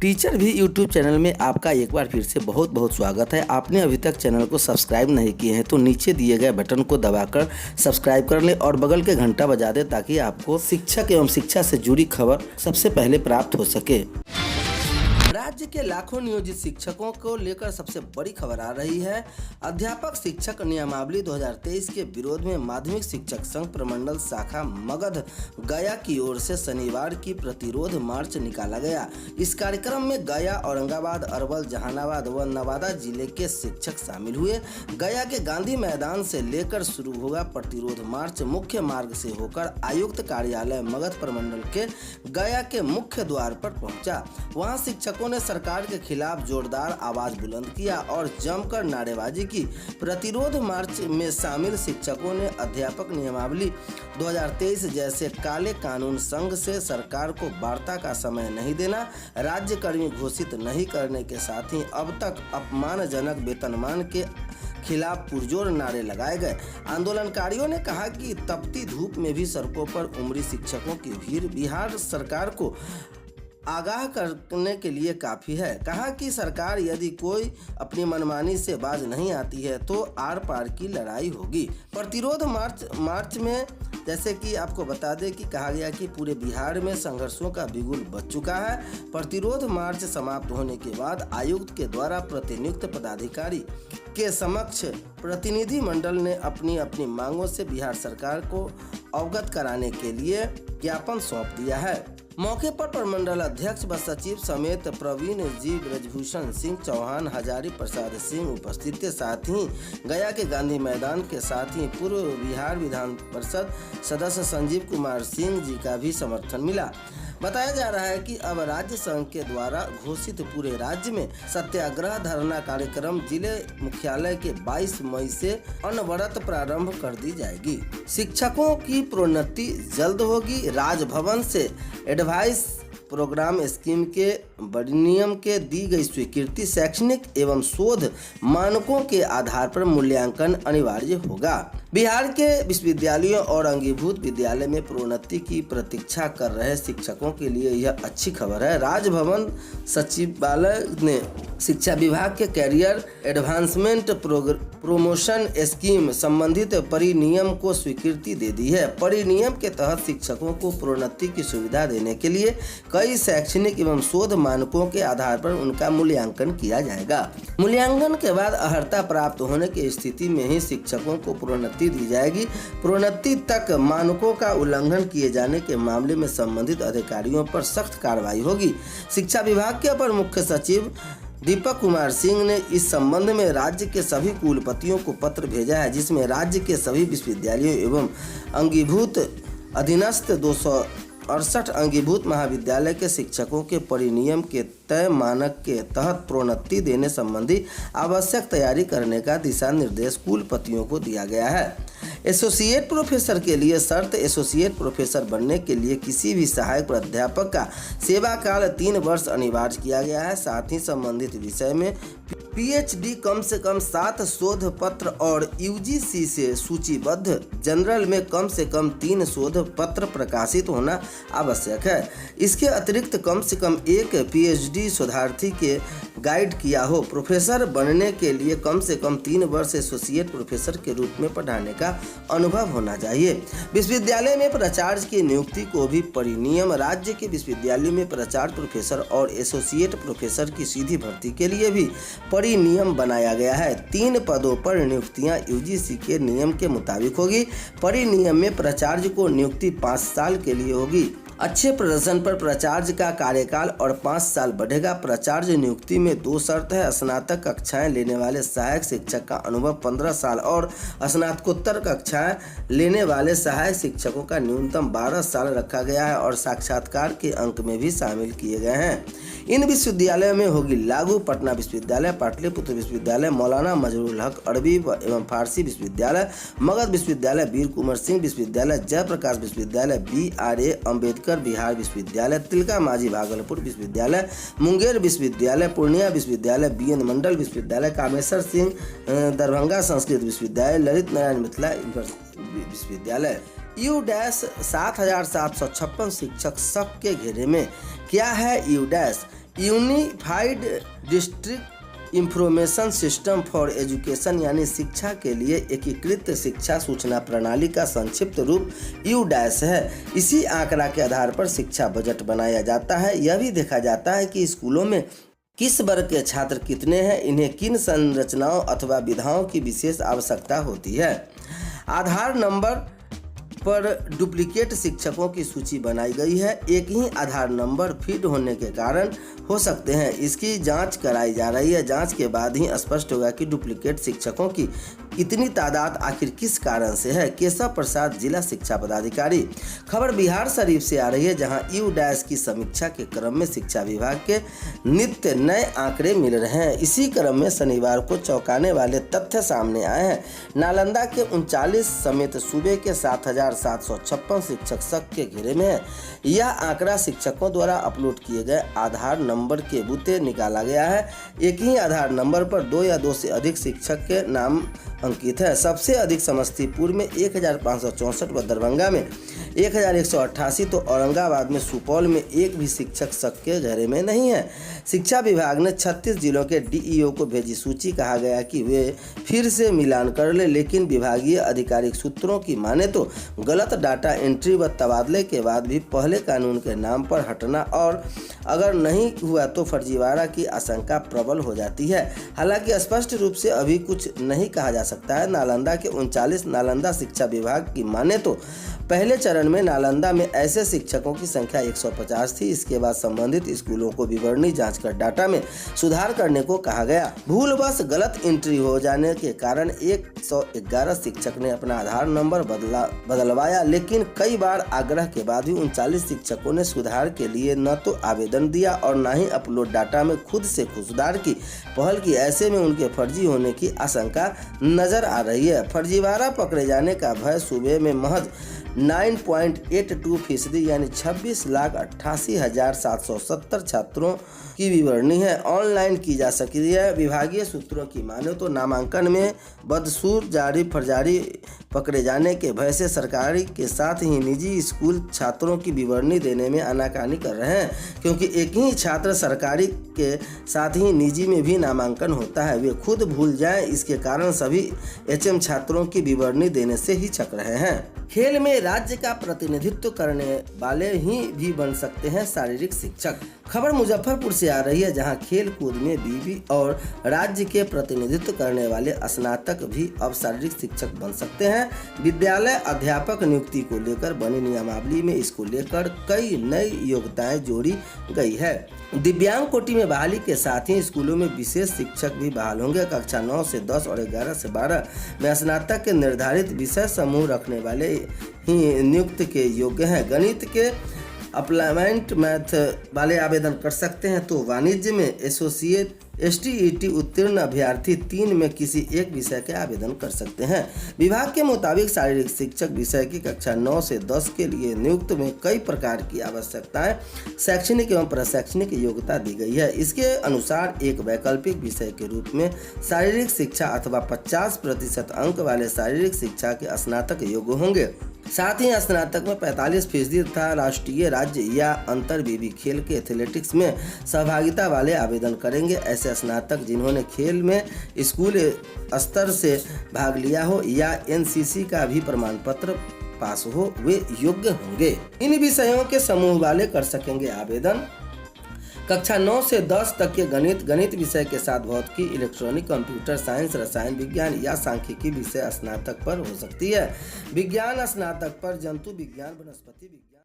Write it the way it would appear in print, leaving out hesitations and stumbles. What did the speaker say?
Teacher भी YouTube channel में आपका एक बार फिर से बहुत बहुत स्वागत है। आपने अभी तक चैनल को सब्सक्राइब नहीं किए हैं तो नीचे दिए गए बटन को दबाकर सब्सक्राइब कर लें और बगल के घंटा बजा दें ताकि आपको शिक्षक एवं शिक्षा से जुड़ी खबर सबसे पहले प्राप्त हो सके। राज्य के लाखों नियोजित शिक्षकों को लेकर सबसे बड़ी खबर आ रही है। अध्यापक शिक्षक नियमावली 2023 के विरोध में माध्यमिक शिक्षक संघ प्रमंडल शाखा मगध गया की ओर से शनिवार की प्रतिरोध मार्च निकाला गया। इस कार्यक्रम में गया, औरंगाबाद, अरवल, जहानाबाद व नवादा जिले के शिक्षक शामिल हुए। गया के गांधी मैदान से लेकर शुरू हुआ प्रतिरोध मार्च मुख्य मार्ग से होकर आयुक्त कार्यालय मगध प्रमंडल के गया के मुख्य द्वार पर पहुंचा। वहां शिक्षकों ने सरकार के खिलाफ जोरदार आवाज बुलंद किया और जमकर नारेबाजी की। प्रतिरोध मार्च में शामिल शिक्षकों ने अध्यापक नियमावली 2023 जैसे काले कानून संघ से सरकार को वार्ता का समय नहीं देना, राज्यकर्मी घोषित नहीं करने के साथ ही अब तक अपमानजनक वेतनमान के खिलाफ पुरजोर नारे लगाए गए। आंदोलनकारियों ने कहा कि तपती धूप में भी सड़कों पर उमड़ी शिक्षकों की भीड़ बिहार सरकार को आगाह करने के लिए काफ़ी है। कहा कि सरकार यदि कोई अपनी मनमानी से बाज नहीं आती है तो आर पार की लड़ाई होगी। प्रतिरोध मार्च में जैसे कि आपको बता दें कि कहा गया कि पूरे बिहार में संघर्षों का बिगुल बज चुका है। प्रतिरोध मार्च समाप्त होने के बाद आयुक्त के द्वारा प्रतिनियुक्त पदाधिकारी के समक्ष प्रतिनिधि मंडल ने अपनी अपनी मांगों से बिहार सरकार को अवगत कराने के लिए ज्ञापन सौंप दिया है। मौके पर प्रमंडल अध्यक्ष व सचिव समेत प्रवीण जी, ब्रजभूषण सिंह चौहान, हजारी प्रसाद सिंह उपस्थित थे। साथ ही गया के गांधी मैदान के साथ ही पूर्व बिहार विधान परिषद सदस्य संजीव कुमार सिंह जी का भी समर्थन मिला। बताया जा रहा है कि अब राज्य संघ के द्वारा घोषित पूरे राज्य में सत्याग्रह धरना कार्यक्रम जिले मुख्यालय के 22 मई से अनवरत प्रारंभ कर दी जाएगी। शिक्षकों की प्रोन्नति जल्द होगी। राजभवन से एडवाइस प्रोग्राम स्कीम के अधिनियम के दी गई स्वीकृति शैक्षणिक एवं शोध मानकों के आधार पर मूल्यांकन अनिवार्य होगा। बिहार के विश्वविद्यालयों और अंगीभूत विद्यालय में प्रोन्नति की प्रतीक्षा कर रहे शिक्षकों के लिए यह अच्छी खबर है। राजभवन सचिवालय ने शिक्षा विभाग के कैरियर एडवांसमेंट प्रमोशन स्कीम संबंधित परिनियम को स्वीकृति दे दी है। परिनियम के तहत शिक्षकों को प्रोन्नति की सुविधा देने के लिए कई शैक्षणिक एवं शोध मानकों के आधार पर उनका मूल्यांकन किया जाएगा। मूल्यांकन के बाद अर्हता प्राप्त होने की स्थिति में ही शिक्षकों को प्रोन्नति दी जाएगी। प्रोन्नति तक मानकों का उल्लंघन किए जाने के मामले में संबंधित अधिकारियों पर सख्त कार्रवाई होगी। शिक्षा विभाग के अपर मुख्य सचिव दीपक कुमार सिंह ने इस संबंध में राज्य के सभी कुलपतियों को पत्र भेजा है, जिसमें राज्य के सभी विश्वविद्यालयों एवं अंगीभूत अधीनस्थ 268 अंगीभूत महाविद्यालय के शिक्षकों के परिनियम के तय मानक के तहत प्रोन्नति देने संबंधी आवश्यक तैयारी करने का दिशा निर्देश कुलपतियों को दिया गया है। एसोसिएट प्रोफेसर के लिए शर्त: एसोसिएट प्रोफेसर बनने के लिए किसी भी सहायक प्राध्यापक का सेवा काल 3 वर्ष अनिवार्य किया गया है। साथ ही संबंधित विषय में पीएचडी कम से कम 7 शोध पत्र और यूजीसी से सूचीबद्ध जर्नल में कम से कम 3 शोध पत्र प्रकाशित होना आवश्यक है। इसके अतिरिक्त कम से कम एक पीएचडी शोधार्थी के गाइड किया हो। प्रोफेसर बनने के लिए कम से कम 3 वर्ष एसोसिएट प्रोफेसर के रूप में पढ़ाने का अनुभव होना चाहिए। विश्वविद्यालय में प्राचार्य की नियुक्ति को भी परिनियम: राज्य के विश्वविद्यालयों में प्राचार्य प्रोफेसर और एसोसिएट प्रोफेसर की सीधी भर्ती के लिए भी परिनियम बनाया गया है। 3 पदों पर नियुक्तियां यूजीसी के नियम के मुताबिक होगी। परिनियम में प्राचार्य को नियुक्ति 5 साल के लिए होगी। अच्छे प्रदर्शन पर प्राचार्य का कार्यकाल और 5 साल बढ़ेगा। प्राचार्य नियुक्ति में 2 शर्त है: स्नातक कक्षाएं लेने वाले सहायक शिक्षक का अनुभव 15 साल और स्नातकोत्तर कक्षाएं लेने वाले सहायक शिक्षकों का न्यूनतम 12 साल रखा गया है और साक्षात्कार के अंक में भी शामिल किए गए हैं। इन विश्वविद्यालयों में होगी लागू: पटना विश्वविद्यालय, पाटलिपुत्र विश्वविद्यालय, मौलाना मजरूल हक अरबी एवं फारसी विश्वविद्यालय, मगध विश्वविद्यालय, वीर कुंवर सिंह विश्वविद्यालय, जयप्रकाश विश्वविद्यालय, BRA अम्बेडकर बिहार विश्वविद्यालय, तिलका मांझी भागलपुर विश्वविद्यालय, मुंगेर विश्वविद्यालय, पूर्णिया विश्वविद्यालय, BN मंडल विश्वविद्यालय, कामेश्वर सिंह दरभंगा संस्कृत विश्वविद्यालय, ललित नारायण मिथिला विश्वविद्यालय। U-7,756 शिक्षक शक के घेरे में। क्या है U-? Unified district information system for education यानी शिक्षा के लिए एकीकृत शिक्षा सूचना प्रणाली का संक्षिप्त रूप यूडैश है। इसी आंकड़ा के आधार पर शिक्षा बजट बनाया जाता है। यह भी देखा जाता है कि स्कूलों में किस वर्ग के छात्र कितने हैं, इन्हें किन संरचनाओं अथवा विधाओं की विशेष आवश्यकता होती है। आधार नंबर पर डुप्लीकेट शिक्षकों की सूची बनाई गई है। एक ही आधार नंबर फीड होने के कारण हो सकते हैं। इसकी जांच कराई जा रही है। जांच के बाद ही स्पष्ट होगा कि डुप्लीकेट शिक्षकों की इतनी तादाद आखिर किस कारण से है। केशव प्रसाद, जिला शिक्षा पदाधिकारी। खबर बिहार शरीफ से आ रही है, जहां यूडैश की समीक्षा के क्रम में शिक्षा विभाग के नित्य नए आंकड़े मिल रहे हैं। इसी क्रम में शनिवार को चौंकाने वाले तथ्य सामने आए हैं। नालंदा के 39 समेत सूबे के 7,756 शिक्षक शक के घेरे में है। यह आंकड़ा शिक्षकों द्वारा अपलोड किए गए आधार नंबर के बूते निकाला गया है। एक ही आधार नंबर पर 2 या 2 से अधिक शिक्षक के नाम अंकित है। सबसे अधिक समस्तीपुर में 1,564 व दरभंगा में 1,188 तो औरंगाबाद में सुपौल में एक भी शिक्षक शक के घेरे में नहीं है। शिक्षा विभाग ने 36 जिलों के डीईओ को भेजी सूची। कहा गया कि वे फिर से मिलान कर ले, लेकिन विभागीय आधिकारिक सूत्रों की माने तो गलत डाटा एंट्री व तबादले के बाद भी पहले कानून के नाम पर हटना और अगर नहीं हुआ तो फर्जीवाड़ा की आशंका प्रबल हो जाती है। हालांकि स्पष्ट रूप से अभी कुछ नहीं कहा जा सकता है। नालंदा के 39 नालंदा शिक्षा विभाग की माने तो पहले चरण में नालंदा में ऐसे शिक्षकों की संख्या 150 थी। इसके बाद संबंधित स्कूलों को विवरणी जांच कर डाटा में सुधार करने को कहा गया। भूलवश गलत एंट्री हो जाने के कारण 111 शिक्षक ने अपना आधार नंबर बदलवाया, लेकिन कई बार आग्रह के बाद भी 39 शिक्षकों ने सुधार के लिए न तो आवेदन दिया और न ही अपलोड डाटा में खुद से सुधार की पहल की। ऐसे में उनके फर्जी होने की आशंका नजर आ रही है। फर्जीवाड़ा पकड़े जाने का भय सूबे में महज 9.82% यानी 26,88,770 छात्रों की विवरणी है ऑनलाइन की जा सकती है। विभागीय सूत्रों की माने तो नामांकन में बदसूर जारी फर्जी पकड़े जाने के भय से सरकारी के साथ ही निजी स्कूल छात्रों की विवरणी देने में आनाकानी कर रहे हैं, क्योंकि एक ही छात्र सरकारी के साथ ही निजी में भी नामांकन होता है। वे खुद भूल जाएं, इसके कारण सभी एचएम छात्रों की विवरणी देने से हिचक रहे हैं। खेल में राज्य का प्रतिनिधित्व करने वाले ही भी बन सकते हैं शारीरिक शिक्षक। खबर मुजफ्फरपुर से आ रही है, जहां खेल कूद में बीवी और राज्य के प्रतिनिधित्व करने वाले स्नातक भी अब शारीरिक शिक्षक बन सकते हैं। विद्यालय अध्यापक नियुक्ति को लेकर बनी नियमावली में इसको लेकर कई नई योग्यताएं जोड़ी गई है। दिव्यांग कोटि में बहाली के साथ ही स्कूलों में विशेष शिक्षक भी बहाल होंगे। कक्षा 9 से 10 और 11 से 12 में स्नातक के निर्धारित विषय समूह रखने वाले ही नियुक्त के योग्य हैं। गणित के अप्लाइमेंट मैथ वाले आवेदन कर सकते हैं, तो वाणिज्य में एसोसिएट STET उत्तीर्ण अभ्यर्थी 3 में किसी एक विषय के आवेदन कर सकते हैं। विभाग के मुताबिक शारीरिक शिक्षक विषय की कक्षा 9 से 10 के लिए नियुक्त में कई प्रकार की आवश्यकताएं शैक्षणिक एवं प्रशैक्षणिक योग्यता दी गई है। इसके अनुसार एक वैकल्पिक विषय के रूप में शारीरिक शिक्षा अथवा 50% अंक वाले शारीरिक शिक्षा के स्नातक योग्य होंगे। साथ ही स्नातक में 45% तथा राष्ट्रीय, राज्य या अंतर बीबी खेल के एथलेटिक्स में सहभागिता वाले आवेदन करेंगे। ऐसे स्नातक जिन्होंने खेल में स्कूल स्तर से भाग लिया हो या NCC का भी प्रमाण पत्र पास हो, वे योग्य होंगे। इन विषयों के समूह वाले कर सकेंगे आवेदन। कक्षा 9 से 10 तक के गणित विषय के साथ भौतिकी, इलेक्ट्रॉनिक, कंप्यूटर साइंस, रसायन विज्ञान या सांख्यिकी विषय स्नातक पर हो सकती है। विज्ञान स्नातक पर जंतु विज्ञान, वनस्पति विज्ञान